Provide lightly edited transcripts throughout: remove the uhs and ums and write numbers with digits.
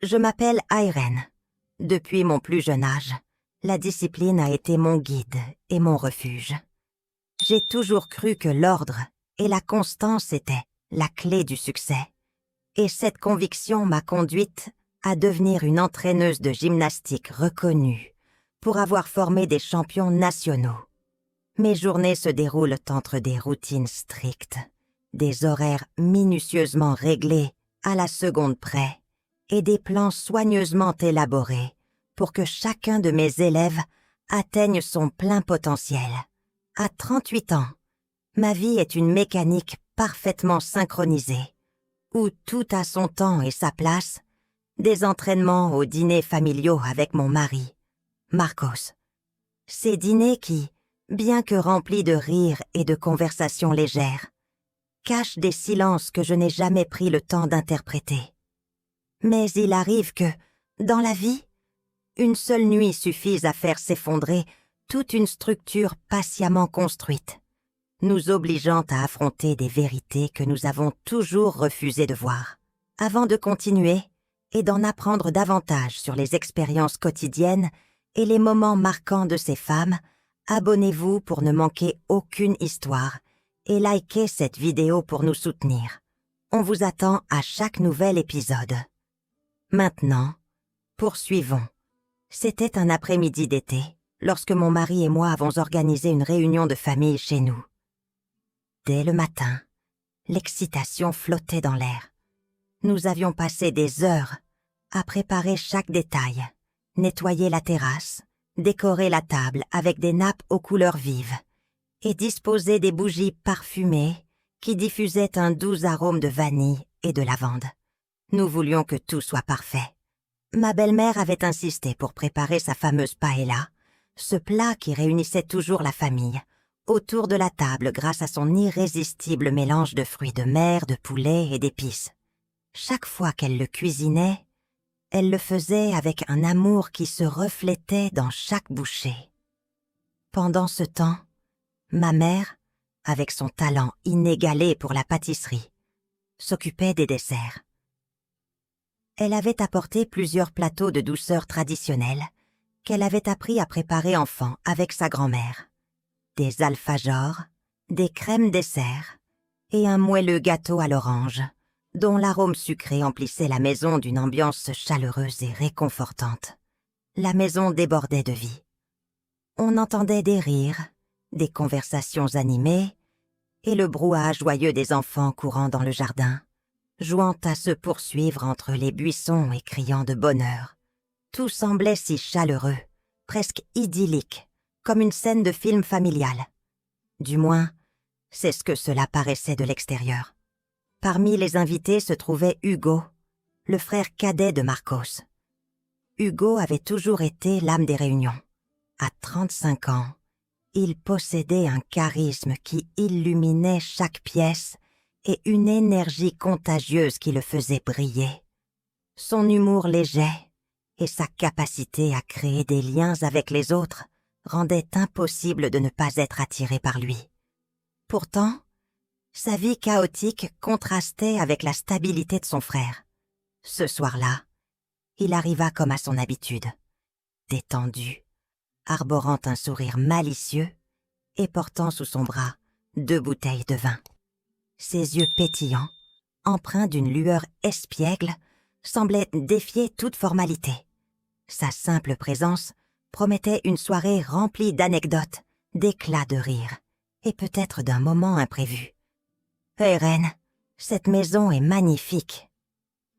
Je m'appelle Irene. Depuis mon plus jeune âge, la discipline a été mon guide et mon refuge. J'ai toujours cru que l'ordre et la constance étaient la clé du succès. Et cette conviction m'a conduite à devenir une entraîneuse de gymnastique reconnue pour avoir formé des champions nationaux. Mes journées se déroulent entre des routines strictes, des horaires minutieusement réglés à la seconde près et des plans soigneusement élaborés pour que chacun de mes élèves atteigne son plein potentiel. À 38 ans, ma vie est une mécanique parfaitement synchronisée, où tout a son temps et sa place, des entraînements aux dîners familiaux avec mon mari, Marcos. Ces dîners qui, bien que remplis de rires et de conversations légères, cachent des silences que je n'ai jamais pris le temps d'interpréter. Mais il arrive que, dans la vie, une seule nuit suffise à faire s'effondrer toute une structure patiemment construite, nous obligeant à affronter des vérités que nous avons toujours refusé de voir. Avant de continuer et d'en apprendre davantage sur les expériences quotidiennes et les moments marquants de ces femmes, abonnez-vous pour ne manquer aucune histoire et likez cette vidéo pour nous soutenir. On vous attend à chaque nouvel épisode. Maintenant, poursuivons. C'était un après-midi d'été, lorsque mon mari et moi avons organisé une réunion de famille chez nous. Dès le matin, l'excitation flottait dans l'air. Nous avions passé des heures à préparer chaque détail, nettoyer la terrasse, décorer la table avec des nappes aux couleurs vives et disposer des bougies parfumées qui diffusaient un doux arôme de vanille et de lavande. Nous voulions que tout soit parfait. Ma belle-mère avait insisté pour préparer sa fameuse paella, ce plat qui réunissait toujours la famille, autour de la table grâce à son irrésistible mélange de fruits de mer, de poulet et d'épices. Chaque fois qu'elle le cuisinait, elle le faisait avec un amour qui se reflétait dans chaque bouchée. Pendant ce temps, ma mère, avec son talent inégalé pour la pâtisserie, s'occupait des desserts. Elle avait apporté plusieurs plateaux de douceur traditionnels qu'elle avait appris à préparer enfant avec sa grand-mère. Des alfajors, des crèmes desserts et un moelleux gâteau à l'orange, dont l'arôme sucré emplissait la maison d'une ambiance chaleureuse et réconfortante. La maison débordait de vie. On entendait des rires, des conversations animées et le brouhaha joyeux des enfants courant dans le jardin, jouant à se poursuivre entre les buissons et criant de bonheur. Tout semblait si chaleureux, presque idyllique, comme une scène de film familial. Du moins, c'est ce que cela paraissait de l'extérieur. Parmi les invités se trouvait Hugo, le frère cadet de Marcos. Hugo avait toujours été l'âme des réunions. À 35 ans, il possédait un charisme qui illuminait chaque pièce et une énergie contagieuse qui le faisait briller. Son humour léger et sa capacité à créer des liens avec les autres rendaient impossible de ne pas être attiré par lui. Pourtant, sa vie chaotique contrastait avec la stabilité de son frère. Ce soir-là, il arriva comme à son habitude, détendu, arborant un sourire malicieux et portant sous son bras 2 bouteilles de vin. Ses yeux pétillants, empreints d'une lueur espiègle, semblaient défier toute formalité. Sa simple présence promettait une soirée remplie d'anecdotes, d'éclats de rire et peut-être d'un moment imprévu. « Hé, reine, cette maison est magnifique !»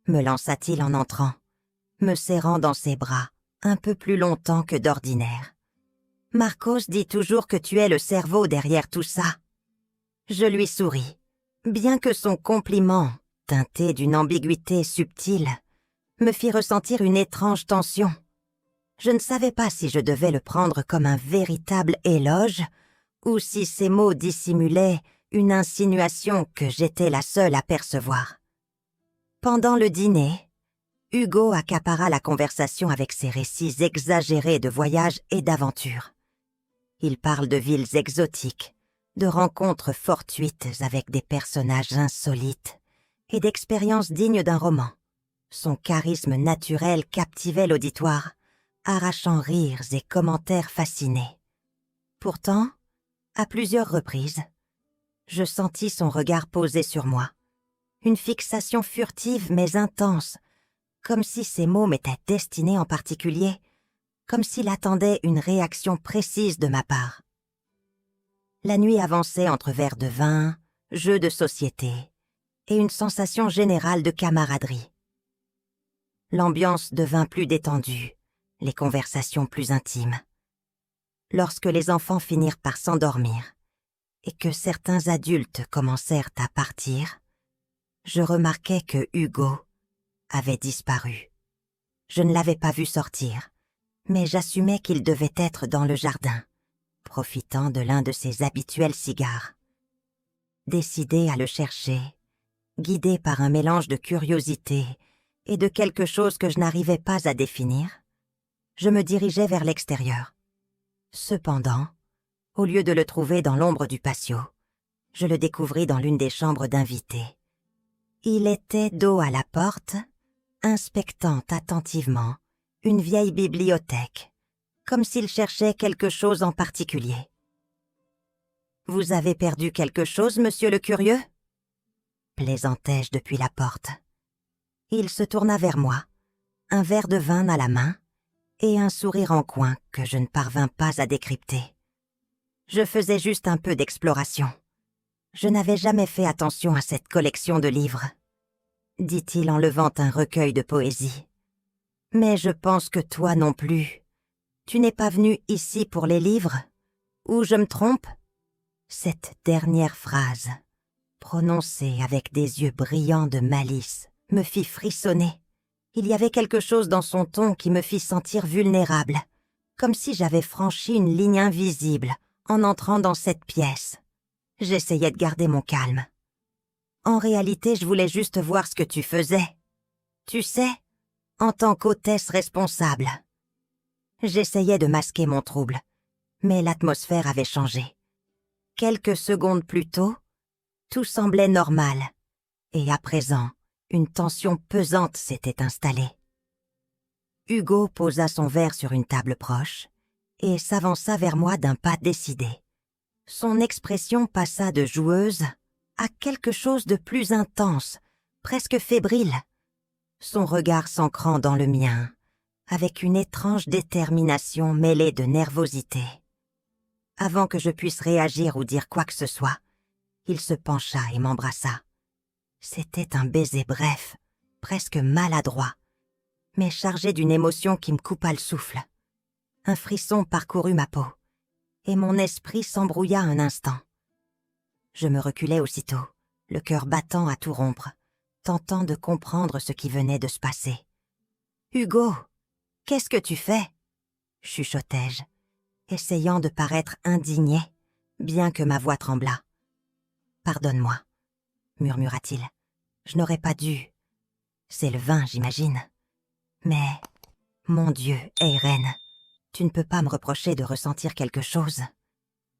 me lança-t-il en entrant, me serrant dans ses bras un peu plus longtemps que d'ordinaire. « Marcos dit toujours que tu es le cerveau derrière tout ça. » Je lui souris, bien que son compliment, teinté d'une ambiguïté subtile, me fit ressentir une étrange tension. Je ne savais pas si je devais le prendre comme un véritable éloge ou si ces mots dissimulaient une insinuation que j'étais la seule à percevoir. Pendant le dîner, Hugo accapara la conversation avec ses récits exagérés de voyages et d'aventures. Il parle de villes exotiques, de rencontres fortuites avec des personnages insolites et d'expériences dignes d'un roman. Son charisme naturel captivait l'auditoire, arrachant rires et commentaires fascinés. Pourtant, à plusieurs reprises, je sentis son regard posé sur moi. Une fixation furtive mais intense, comme si ses mots m'étaient destinés en particulier, comme s'il attendait une réaction précise de ma part. La nuit avançait entre verres de vin, jeux de société et une sensation générale de camaraderie. L'ambiance devint plus détendue, les conversations plus intimes. Lorsque les enfants finirent par s'endormir et que certains adultes commencèrent à partir, je remarquai que Hugo avait disparu. Je ne l'avais pas vu sortir, mais j'assumais qu'il devait être dans le jardin, profitant de l'un de ses habituels cigares. Décidé à le chercher, guidé par un mélange de curiosité et de quelque chose que je n'arrivais pas à définir, je me dirigeais vers l'extérieur. Cependant, au lieu de le trouver dans l'ombre du patio, je le découvris dans l'une des chambres d'invités. Il était dos à la porte, inspectant attentivement une vieille bibliothèque, comme s'il cherchait quelque chose en particulier. « Vous avez perdu quelque chose, monsieur le curieux ?» plaisantai-je depuis la porte. Il se tourna vers moi, un verre de vin à la main et un sourire en coin que je ne parvins pas à décrypter. Je faisais juste un peu d'exploration. Je n'avais jamais fait attention à cette collection de livres, dit-il en levant un recueil de poésie. Mais je pense que toi non plus. Tu n'es pas venu ici pour les livres? Ou je me trompe? Cette dernière phrase, prononcée avec des yeux brillants de malice, me fit frissonner. Il y avait quelque chose dans son ton qui me fit sentir vulnérable, comme si j'avais franchi une ligne invisible en entrant dans cette pièce. J'essayais de garder mon calme. En réalité, je voulais juste voir ce que tu faisais. Tu sais, en tant qu'hôtesse responsable. J'essayais de masquer mon trouble, mais l'atmosphère avait changé. Quelques secondes plus tôt, tout semblait normal, et à présent, une tension pesante s'était installée. Hugo posa son verre sur une table proche et s'avança vers moi d'un pas décidé. Son expression passa de joueuse à quelque chose de plus intense, presque fébrile. Son regard s'ancrant dans le mien, avec une étrange détermination mêlée de nervosité. Avant que je puisse réagir ou dire quoi que ce soit, il se pencha et m'embrassa. C'était un baiser bref, presque maladroit, mais chargé d'une émotion qui me coupa le souffle. Un frisson parcourut ma peau, et mon esprit s'embrouilla un instant. Je me reculai aussitôt, le cœur battant à tout rompre, tentant de comprendre ce qui venait de se passer. « Hugo, qu'est-ce que tu fais ?» chuchotai-je, essayant de paraître indigné, bien que ma voix tremblât. « Pardonne-moi, » murmura-t-il. « Je n'aurais pas dû. C'est le vin, j'imagine. Mais, mon Dieu, Eiren, tu ne peux pas me reprocher de ressentir quelque chose. »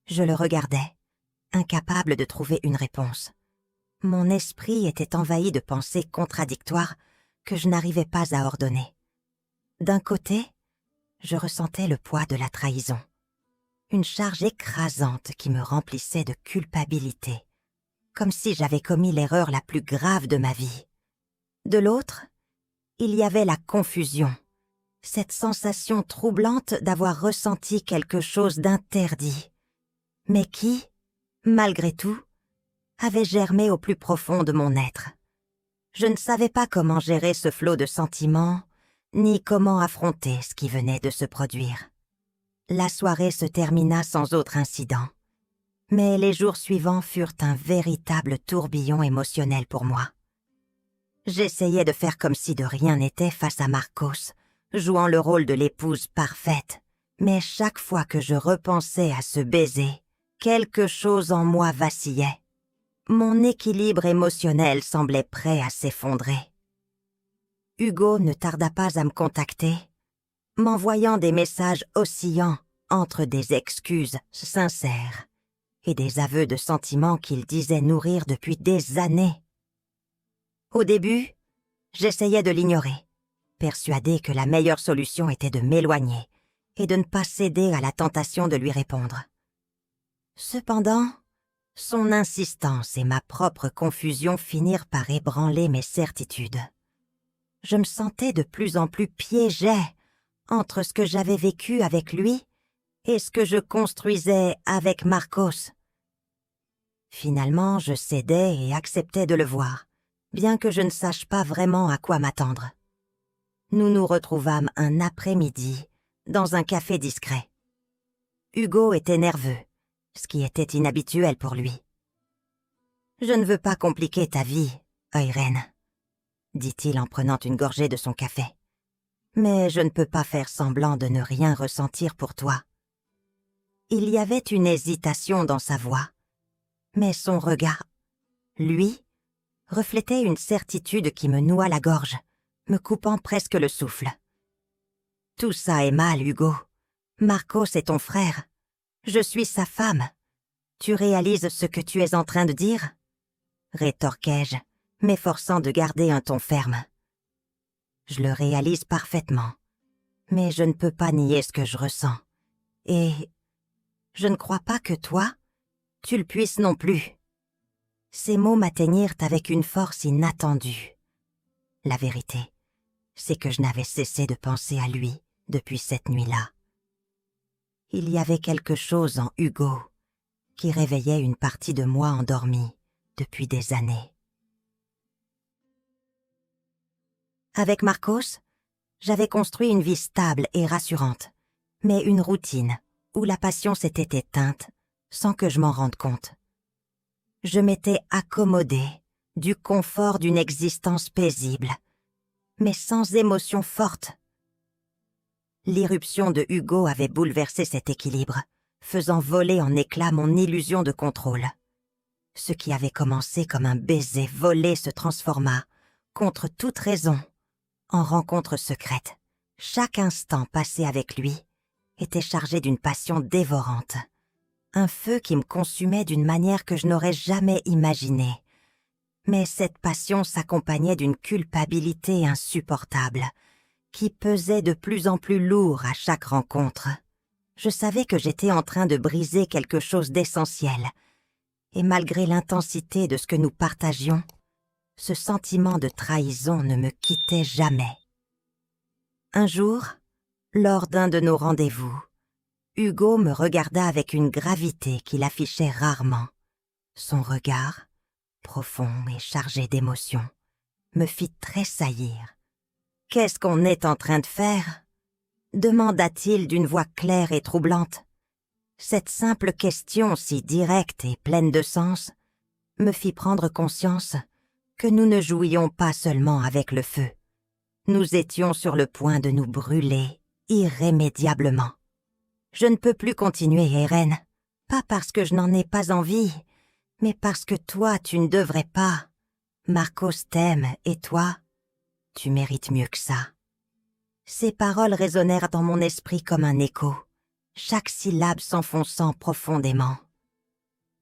Je le regardais, incapable de trouver une réponse. Mon esprit était envahi de pensées contradictoires que je n'arrivais pas à ordonner. D'un côté, je ressentais le poids de la trahison, une charge écrasante qui me remplissait de culpabilité, comme si j'avais commis l'erreur la plus grave de ma vie. De l'autre, il y avait la confusion, cette sensation troublante d'avoir ressenti quelque chose d'interdit, mais qui, malgré tout, avait germé au plus profond de mon être. Je ne savais pas comment gérer ce flot de sentiments, ni comment affronter ce qui venait de se produire. La soirée se termina sans autre incident, mais les jours suivants furent un véritable tourbillon émotionnel pour moi. J'essayais de faire comme si de rien n'était face à Marcos, jouant le rôle de l'épouse parfaite, mais chaque fois que je repensais à ce baiser, quelque chose en moi vacillait. Mon équilibre émotionnel semblait prêt à s'effondrer. Hugo ne tarda pas à me contacter, m'envoyant des messages oscillants entre des excuses sincères et des aveux de sentiments qu'il disait nourrir depuis des années. Au début, J'essayais de l'ignorer, persuadée que la meilleure solution était de m'éloigner et de ne pas céder à la tentation de lui répondre. Cependant, son insistance et ma propre confusion finirent par ébranler mes certitudes. Je me sentais de plus en plus piégée entre ce que j'avais vécu avec lui et ce que je construisais avec Marcos. Finalement, je cédai et acceptai de le voir, bien que je ne sache pas vraiment à quoi m'attendre. Nous nous retrouvâmes un après-midi dans un café discret. Hugo était nerveux, ce qui était inhabituel pour lui. « Je ne veux pas compliquer ta vie, Euren, » dit-il en prenant une gorgée de son café. « Mais je ne peux pas faire semblant de ne rien ressentir pour toi. » Il y avait une hésitation dans sa voix, mais son regard, lui, reflétait une certitude qui me noua la gorge, me coupant presque le souffle. « Tout ça est mal, Hugo. Marcos est ton frère. Je suis sa femme. Tu réalises ce que tu es en train de dire ?» rétorquai-je, m'efforçant de garder un ton ferme. « Je le réalise parfaitement, mais je ne peux pas nier ce que je ressens. Et je ne crois pas que toi, tu le puisses non plus. » Ces mots m'atteignirent avec une force inattendue. La vérité, c'est que je n'avais cessé de penser à lui depuis cette nuit-là. Il y avait quelque chose en Hugo qui réveillait une partie de moi endormie depuis des années. Avec Marcos, j'avais construit une vie stable et rassurante, mais une routine où la passion s'était éteinte sans que je m'en rende compte. Je m'étais accommodée du confort d'une existence paisible, mais sans émotion forte. L'irruption de Hugo avait bouleversé cet équilibre, faisant voler en éclats mon illusion de contrôle. Ce qui avait commencé comme un baiser volé se transforma, contre toute raison, en rencontre secrète. Chaque instant passé avec lui était chargé d'une passion dévorante. Un feu qui me consumait d'une manière que je n'aurais jamais imaginée. Mais cette passion s'accompagnait d'une culpabilité insupportable, qui pesait de plus en plus lourd à chaque rencontre. Je savais que j'étais en train de briser quelque chose d'essentiel, et malgré l'intensité de ce que nous partagions, ce sentiment de trahison ne me quittait jamais. Un jour, lors d'un de nos rendez-vous, Hugo me regarda avec une gravité qu'il affichait rarement. Son regard, profond et chargé d'émotion, me fit tressaillir. « Qu'est-ce qu'on est en train de faire ?» demanda-t-il d'une voix claire et troublante. Cette simple question si directe et pleine de sens me fit prendre conscience que nous ne jouions pas seulement avec le feu. Nous étions sur le point de nous brûler irrémédiablement. Je ne peux plus continuer, Eren, pas parce que je n'en ai pas envie, mais parce que toi, tu ne devrais pas. Marcos t'aime, et toi, tu mérites mieux que ça. Ces paroles résonnèrent dans mon esprit comme un écho, chaque syllabe s'enfonçant profondément.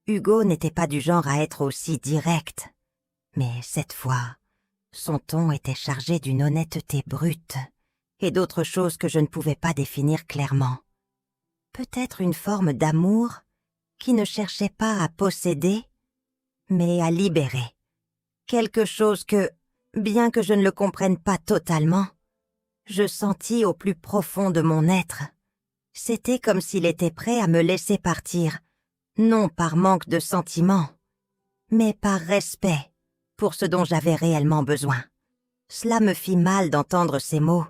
Hugo n'était pas du genre à être aussi direct, mais cette fois, son ton était chargé d'une honnêteté brute et d'autres choses que je ne pouvais pas définir clairement. Peut-être une forme d'amour qui ne cherchait pas à posséder, mais à libérer. Quelque chose que, bien que je ne le comprenne pas totalement, je sentis au plus profond de mon être. C'était comme s'il était prêt à me laisser partir, non par manque de sentiments, mais par respect pour ce dont j'avais réellement besoin. Cela me fit mal d'entendre ces mots,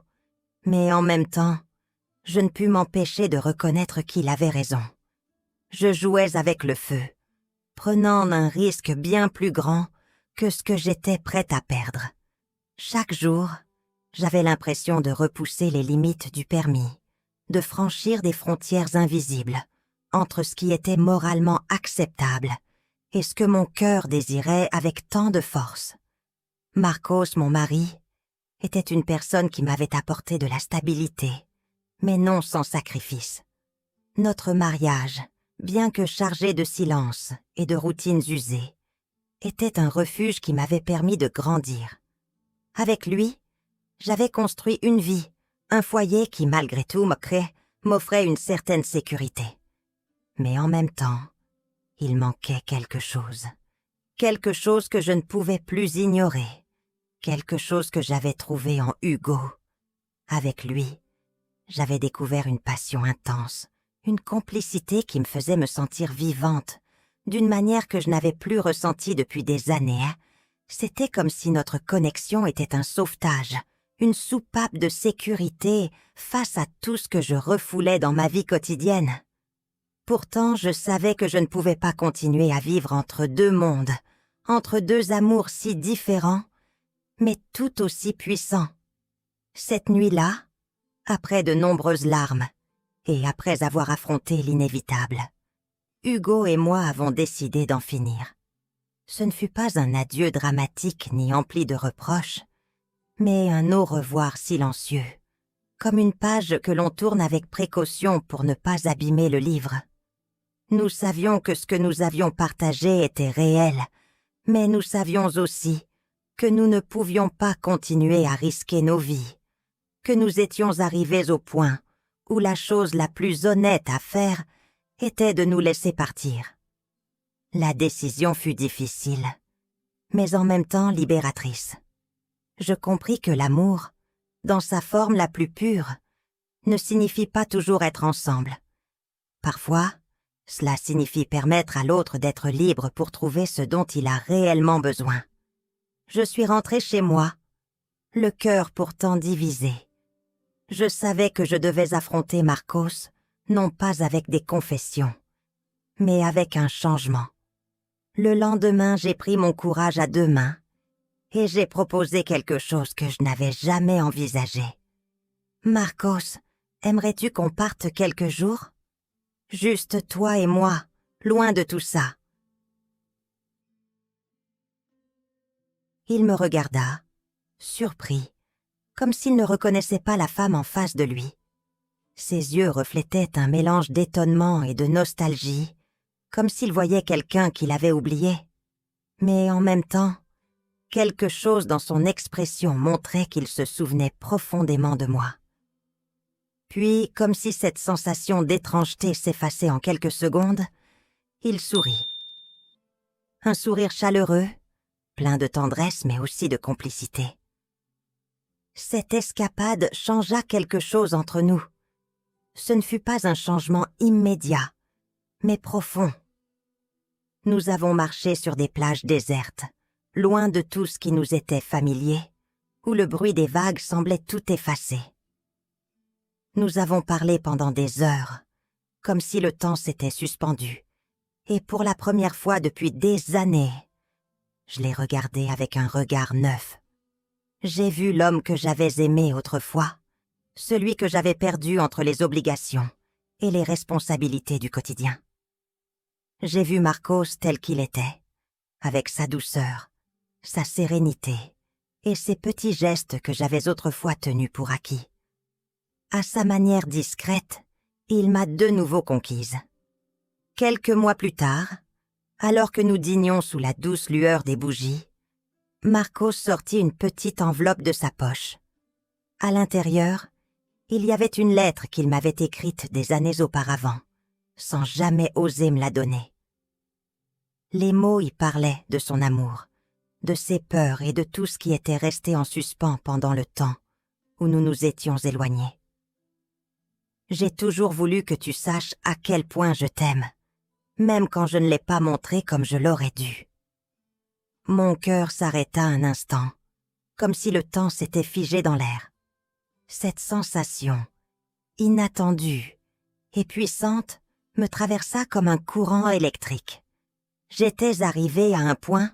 mais en même temps, je ne pus m'empêcher de reconnaître qu'il avait raison. Je jouais avec le feu, prenant un risque bien plus grand que ce que j'étais prête à perdre. Chaque jour, j'avais l'impression de repousser les limites du permis, de franchir des frontières invisibles entre ce qui était moralement acceptable et ce que mon cœur désirait avec tant de force. Marcos, mon mari, était une personne qui m'avait apporté de la stabilité, mais non sans sacrifice. Notre mariage, bien que chargé de silence et de routines usées, était un refuge qui m'avait permis de grandir. Avec lui, j'avais construit une vie, un foyer qui, malgré tout, m'offrait une certaine sécurité. Mais en même temps, il manquait quelque chose que je ne pouvais plus ignorer, quelque chose que j'avais trouvé en Hugo. Avec lui, j'avais découvert une passion intense, une complicité qui me faisait me sentir vivante, d'une manière que je n'avais plus ressentie depuis des années. C'était comme si notre connexion était un sauvetage, une soupape de sécurité face à tout ce que je refoulais dans ma vie quotidienne. Pourtant, je savais que je ne pouvais pas continuer à vivre entre deux mondes, entre deux amours si différents, mais tout aussi puissants. Cette nuit-là, après de nombreuses larmes, et après avoir affronté l'inévitable, Hugo et moi avons décidé d'en finir. Ce ne fut pas un adieu dramatique ni empli de reproches, mais un au revoir silencieux, comme une page que l'on tourne avec précaution pour ne pas abîmer le livre. Nous savions que ce que nous avions partagé était réel, mais nous savions aussi que nous ne pouvions pas continuer à risquer nos vies, que nous étions arrivés au point où la chose la plus honnête à faire était de nous laisser partir. La décision fut difficile, mais en même temps libératrice. Je compris que l'amour, dans sa forme la plus pure, ne signifie pas toujours être ensemble. Parfois, cela signifie permettre à l'autre d'être libre pour trouver ce dont il a réellement besoin. Je suis rentrée chez moi, le cœur pourtant divisé. Je savais que je devais affronter Marcos, non pas avec des confessions, mais avec un changement. Le lendemain, j'ai pris mon courage à deux mains et j'ai proposé quelque chose que je n'avais jamais envisagé. « Marcos, aimerais-tu qu'on parte quelques jours ? Juste toi et moi, loin de tout ça. » Il me regarda, surpris, comme s'il ne reconnaissait pas la femme en face de lui. Ses yeux reflétaient un mélange d'étonnement et de nostalgie, comme s'il voyait quelqu'un qu'il avait oublié. Mais en même temps, quelque chose dans son expression montrait qu'il se souvenait profondément de moi. Puis, comme si cette sensation d'étrangeté s'effaçait en quelques secondes, il sourit. Un sourire chaleureux, plein de tendresse mais aussi de complicité. Cette escapade changea quelque chose entre nous. Ce ne fut pas un changement immédiat, mais profond. Nous avons marché sur des plages désertes, loin de tout ce qui nous était familier, où le bruit des vagues semblait tout effacer. Nous avons parlé pendant des heures, comme si le temps s'était suspendu, et pour la première fois depuis des années, je l'ai regardé avec un regard neuf. J'ai vu l'homme que j'avais aimé autrefois, celui que j'avais perdu entre les obligations et les responsabilités du quotidien. J'ai vu Marcos tel qu'il était, avec sa douceur, sa sérénité et ses petits gestes que j'avais autrefois tenus pour acquis. À sa manière discrète, il m'a de nouveau conquise. Quelques mois plus tard, alors que nous dînions sous la douce lueur des bougies, Marcos sortit une petite enveloppe de sa poche. À l'intérieur, il y avait une lettre qu'il m'avait écrite des années auparavant, sans jamais oser me la donner. Les mots y parlaient de son amour, de ses peurs et de tout ce qui était resté en suspens pendant le temps où nous nous étions éloignés. J'ai toujours voulu que tu saches à quel point je t'aime, même quand je ne l'ai pas montré comme je l'aurais dû. Mon cœur s'arrêta un instant, comme si le temps s'était figé dans l'air. Cette sensation, inattendue et puissante, me traversa comme un courant électrique. J'étais arrivée à un point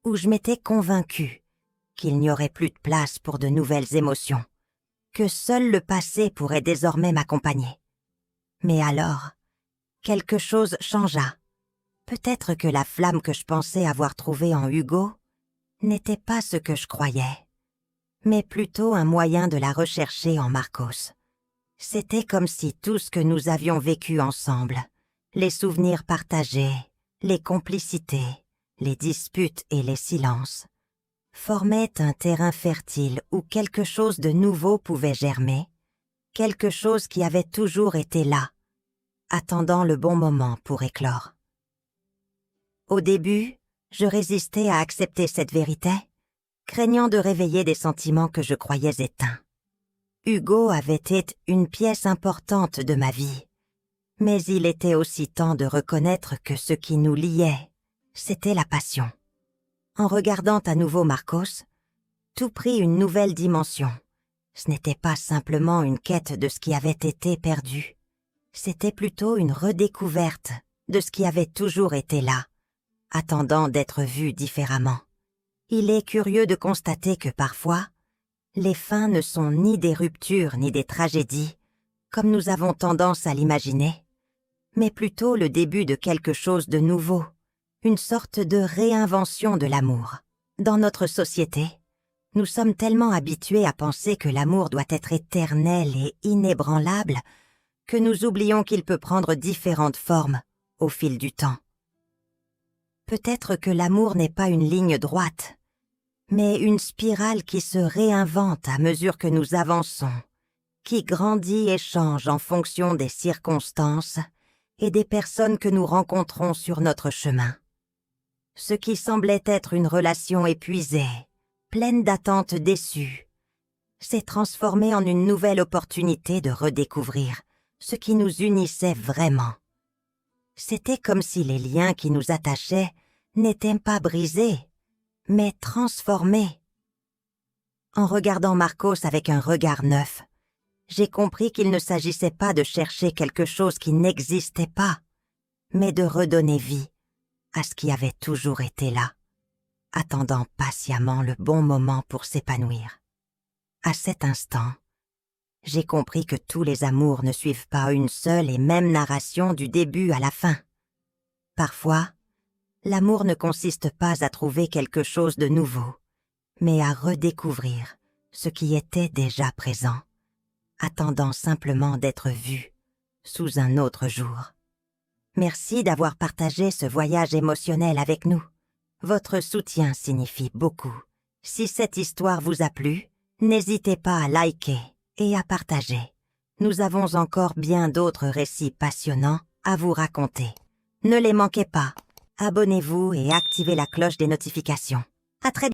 où je m'étais convaincue qu'il n'y aurait plus de place pour de nouvelles émotions, que seul le passé pourrait désormais m'accompagner. Mais alors, quelque chose changea. Peut-être que la flamme que je pensais avoir trouvée en Hugo n'était pas ce que je croyais, mais plutôt un moyen de la rechercher en Marcos. C'était comme si tout ce que nous avions vécu ensemble, les souvenirs partagés, les complicités, les disputes et les silences, formait un terrain fertile où quelque chose de nouveau pouvait germer, quelque chose qui avait toujours été là, attendant le bon moment pour éclore. Au début, je résistais à accepter cette vérité, craignant de réveiller des sentiments que je croyais éteints. Hugo avait été une pièce importante de ma vie, mais il était aussi temps de reconnaître que ce qui nous liait, c'était la passion. En regardant à nouveau Marcos, tout prit une nouvelle dimension. Ce n'était pas simplement une quête de ce qui avait été perdu, c'était plutôt une redécouverte de ce qui avait toujours été là, attendant d'être vu différemment. Il est curieux de constater que parfois, les fins ne sont ni des ruptures ni des tragédies, comme nous avons tendance à l'imaginer, mais plutôt le début de quelque chose de nouveau, une sorte de réinvention de l'amour. Dans notre société, nous sommes tellement habitués à penser que l'amour doit être éternel et inébranlable que nous oublions qu'il peut prendre différentes formes au fil du temps. Peut-être que l'amour n'est pas une ligne droite, mais une spirale qui se réinvente à mesure que nous avançons, qui grandit et change en fonction des circonstances et des personnes que nous rencontrons sur notre chemin. Ce qui semblait être une relation épuisée, pleine d'attentes déçues, s'est transformé en une nouvelle opportunité de redécouvrir ce qui nous unissait vraiment. C'était comme si les liens qui nous attachaient n'étaient pas brisés, mais transformés. En regardant Marcos avec un regard neuf, j'ai compris qu'il ne s'agissait pas de chercher quelque chose qui n'existait pas, mais de redonner vie à ce qui avait toujours été là, attendant patiemment le bon moment pour s'épanouir. À cet instant, j'ai compris que tous les amours ne suivent pas une seule et même narration du début à la fin. Parfois, l'amour ne consiste pas à trouver quelque chose de nouveau, mais à redécouvrir ce qui était déjà présent, attendant simplement d'être vu sous un autre jour. Merci d'avoir partagé ce voyage émotionnel avec nous. Votre soutien signifie beaucoup. Si cette histoire vous a plu, n'hésitez pas à liker et à partager. Nous avons encore bien d'autres récits passionnants à vous raconter. Ne les manquez pas. Abonnez-vous et activez la cloche des notifications. À très bientôt.